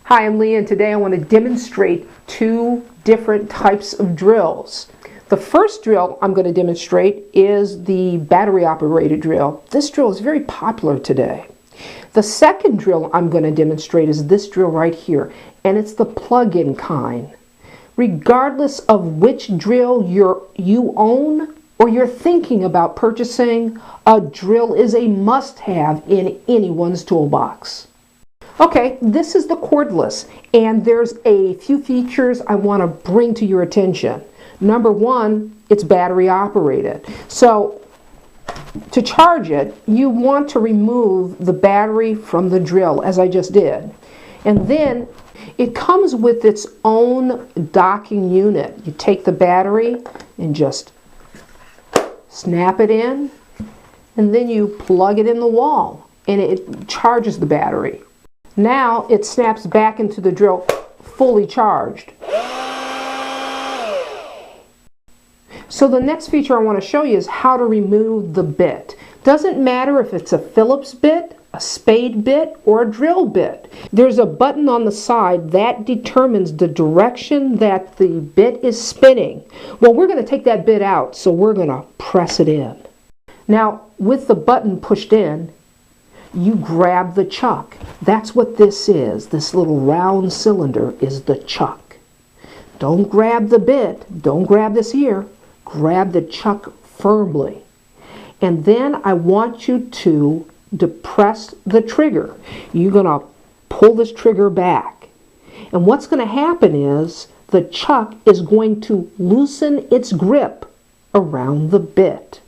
Hi, I'm Leah, and today I want to demonstrate two different types of drills. The first drill I'm going to demonstrate is the battery operated drill. This drill is very popular today. The second drill I'm going to demonstrate is this drill right here, and it's the plug-in kind. Regardless of which drill you own or you're thinking about purchasing, a drill is a must-have in anyone's toolbox. Okay, this is the cordless, and there's a few features I want to bring to your attention. Number one, it's battery operated. So to charge it, you want to remove the battery from the drill, as I just did. And then it comes with its own docking unit. You take the battery and just snap it in, and then you plug it in the wall, and it charges the battery. Now it snaps back into the drill fully charged. So the next feature I want to show you is how to remove the bit. Doesn't matter if it's a Phillips bit, a spade bit, or a drill bit. There's a button on the side that determines the direction that the bit is spinning. Well, we're going to take that bit out, so we're going to press it in. Now, with the button pushed in, you grab the chuck. That's what this is. This little round cylinder is the chuck. Don't grab the bit. Don't grab this here. Grab the chuck firmly. And then I want you to depress the trigger. You're going to pull this trigger back. And what's going to happen is the chuck is going to loosen its grip around the bit.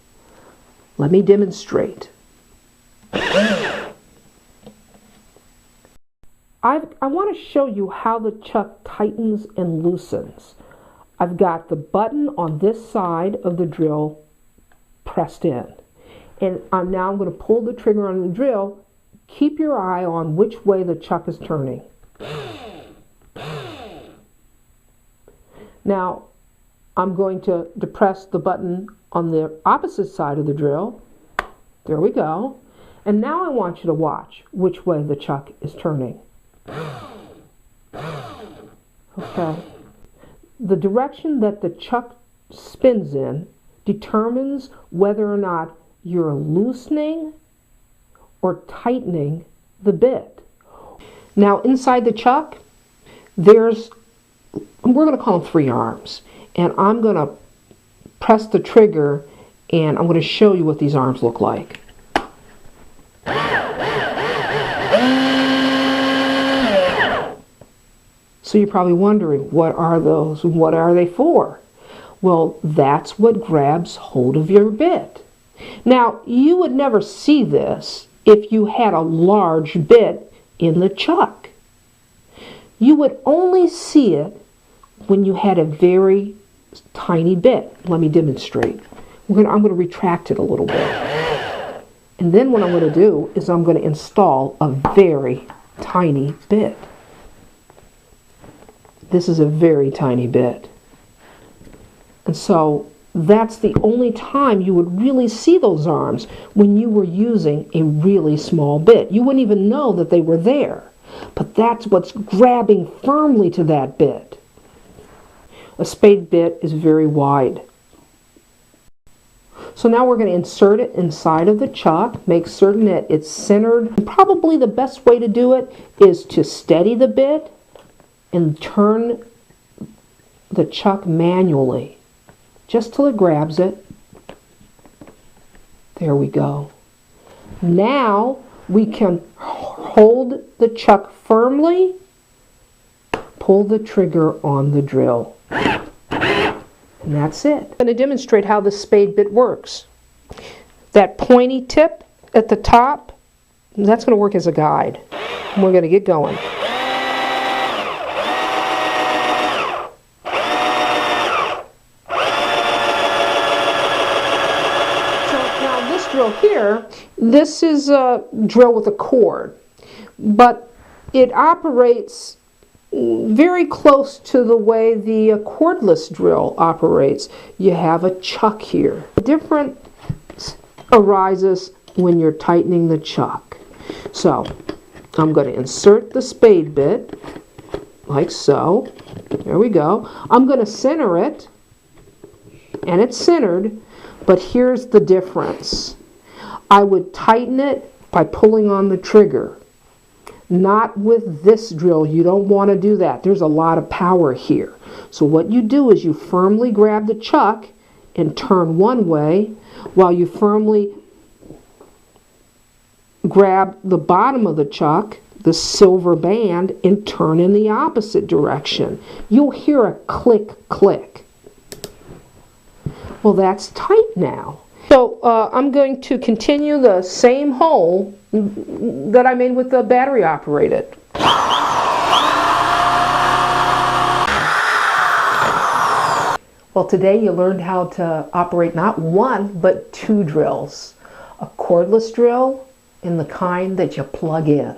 Let me demonstrate. I want to show you how the chuck tightens and loosens. I've got the button on this side of the drill pressed in. And now I'm going to pull the trigger on the drill. Keep your eye on which way the chuck is turning. Now I'm going to depress the button on the opposite side of the drill. There we go. And now I want you to watch which way the chuck is turning. Okay. The direction that the chuck spins in determines whether or not you're loosening or tightening the bit. Now inside the chuck, we're going to call them 3 arms. And I'm going to press the trigger, and I'm going to show you what these arms look like. So you're probably wondering, what are those? What are they for? Well, that's what grabs hold of your bit. Now, you would never see this if you had a large bit in the chuck. You would only see it when you had a very tiny bit. Let me demonstrate. I'm going to retract it a little bit. And then what I'm going to do is I'm going to install a very tiny bit. This is a very tiny bit. And so that's the only time you would really see those arms, when you were using a really small bit. You wouldn't even know that they were there. But that's what's grabbing firmly to that bit. A spade bit is very wide. So now we're going to insert it inside of the chuck, make certain that it's centered. And probably the best way to do it is to steady the bit and turn the chuck manually, just till it grabs it. There we go. Now we can hold the chuck firmly, pull the trigger on the drill. And that's it. I'm going to demonstrate how the spade bit works. That pointy tip at the top, that's going to work as a guide. And we're going to get going. Drill here, this is a drill with a cord, but it operates very close to the way the cordless drill operates. You have a chuck here. The difference arises when you're tightening the chuck. So I'm going to insert the spade bit like so. There we go. I'm going to center it, and it's centered, but here's the difference. I would tighten it by pulling on the trigger. Not with this drill. You don't want to do that. There's a lot of power here. So what you do is you firmly grab the chuck and turn one way, while you firmly grab the bottom of the chuck, the silver band, and turn in the opposite direction. You'll hear a click, click. Well, that's tight now. So I'm going to continue the same hole that I made with the battery operated. Well, today you learned how to operate not one, but two drills. A cordless drill and the kind that you plug in.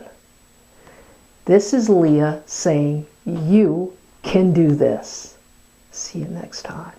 This is Leah saying, you can do this. See you next time.